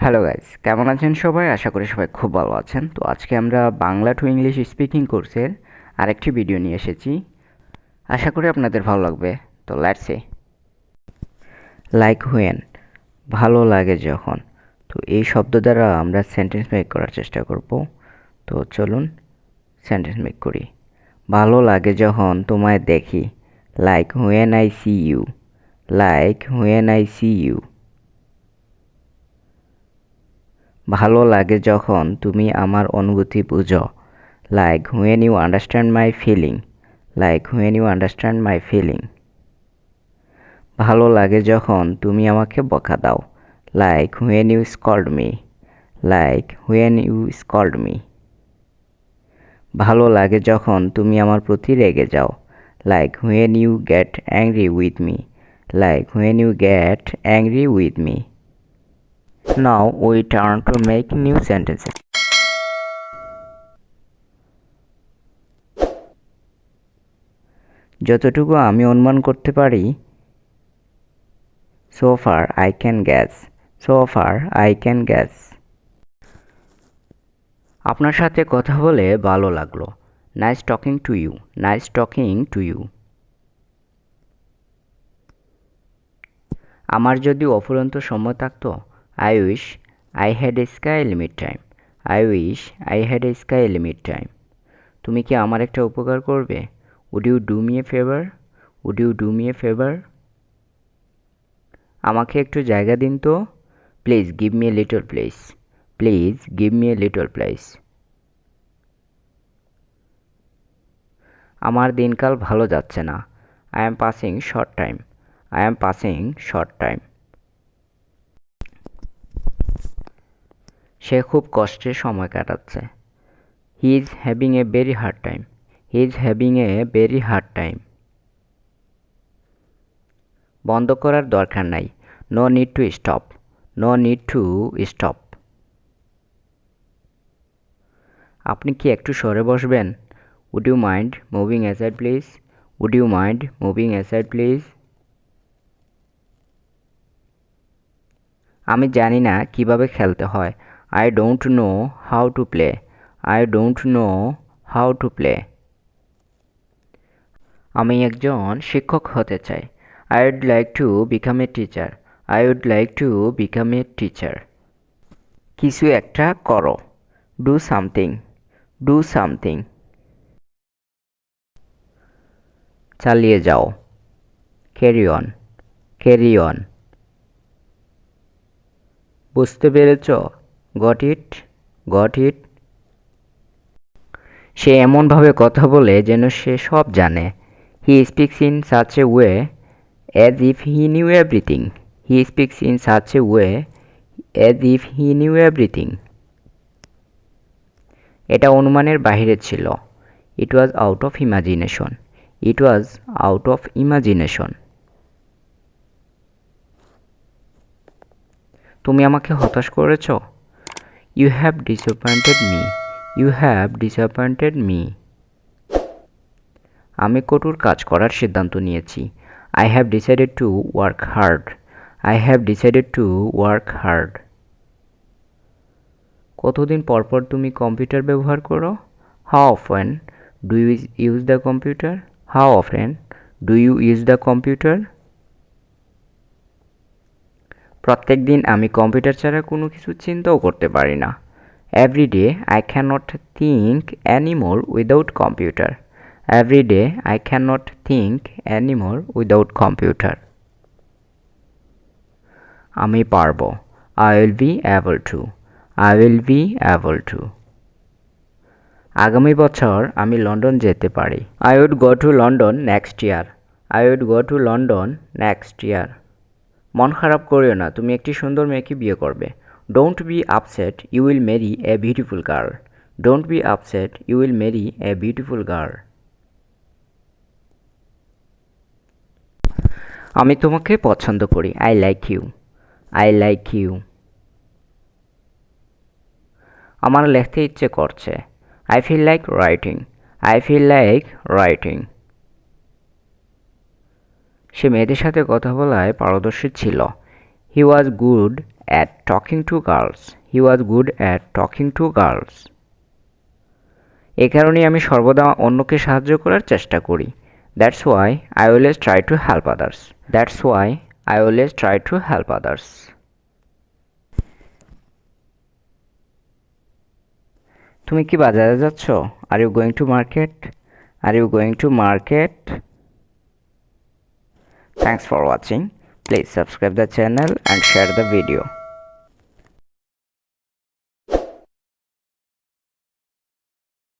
Hello guys, কেমন আছেন সবাই? আশা করি সবাই খুব ভালো আছেন। তো আজকে আমরা বাংলা টু ইংলিশ স্পিকিং কোর্সের আরেকটি ভিডিও নিয়ে এসেছি। আশা করি আপনাদের ভালো লাগবে। তো লেটস সি। লাইক হুয়েন, ভালো লাগে যখন। তো এই শব্দ দ্বারা আমরা সেন্টেন্স মেক করার চেষ্টা করব। তো চলুন সেন্টেন্স মেক করি। ভালো লাগে যখন তোমায় দেখি। Like when I see you. Like when I see you. ভালো লাগে যখন তুমি আমার অনুভূতি বুঝো। Like when you understand my feeling. Like when you understand my feeling. ভালো লাগে যখন তুমি আমাকে বকা দাও। Like when you scold me. Like when you scold me. ভালো লাগে যখন তুমি আমার প্রতি রেগে যাও। Like when you get angry with me. Like when you get angry with me. Now we turn to make new sentences. যতটুকু আমি অনুমান করতে পারি, so far I can guess. So far I can guess. আপনার সাথে কথা বলে ভালো লাগলো। Nice talking to you. Nice talking to you. আমার যদি অফুরন্ত সময় থাকতো, I wish I had a sky limit time. I wish I had a sky limit time. তুমি কি আমার একটা উপকার করবে? Would you do me a favour? Would you do me a favour? আমাকে একটু জায়গা দিন তো। Please give me a little place. Please give me a little place. আমার দিনকাল ভালো যাচ্ছে না। I am passing short time. I am passing short time. সে খুব কষ্টে সময় কাটাচ্ছে। He is having a very hard time. He is having a very hard time. বন্ধ করার দরকার নাই। No need to stop. No need to stop. আপনি কি একটু সরে বসবেন? Would you mind moving aside please? Would you mind moving aside please? আমি জানি না কিভাবে খেলতে হয়। I don't know how to play. I don't know how to play. আমি একজন শিক্ষক হতে চাই। I would like to become a teacher. I would like to become a teacher. কিছু একটা করো। Do something. Do something. চালিয়ে যাও। Carry on. Carry on. বুঝতে পেরেছ? Got it? Got it? সে এমনভাবে কথা বলে যেন সে সব জানে। He speaks in such a way as if he knew everything. He speaks in such a way as if he knew everything. এটা অনুমানের বাহিরে ছিল। It was out of imagination. It was out of imagination. তুমি আমাকে হতাশ করেছ। You have disappointed me. You have disappointed me. আমি কঠোর কাজ করার সিদ্ধান্ত নিয়েছি। I have decided to work hard. I have decided to work hard. কতদিন পর পর তুমি কম্পিউটার ব্যবহার করো? How often do you use the computer? How often do you use the computer? প্রত্যেক দিন আমি কম্পিউটার ছাড়া কোনো কিছু চিন্তাও করতে পারি না। Every day I can not think anymore without computer. Every day I can not think anymore without computer. আমি পারবো। I will be able to. I will be able to. আগামী বছর আমি লন্ডন যেতে পারি। I would go to London next year. I would go to London next year. মন খারাপ করিও না, তুমি একটি সুন্দর মেয়েকে বিয়ে করবে। Don't be upset, you will marry a beautiful girl. Don't be upset, you will marry a beautiful girl. আমি তোমাকে পছন্দ করি। I like you. I like you. আমার লিখতে ইচ্ছে করছে। I feel like writing. I feel like writing. সে মেয়েদের সাথে কথা বলায় পারদর্শী ছিল। He was good at talking to girls. He was good at talking to girls. এই কারণেই আমি সর্বদা অন্যকে সাহায্য করার চেষ্টা করি। That's why I always try to help others. That's why I always try to help others. তুমি কি বাজারে যাচ্ছ? Are you going to market? Are you going to market? Thanks for watching. Please subscribe the channel and share the video.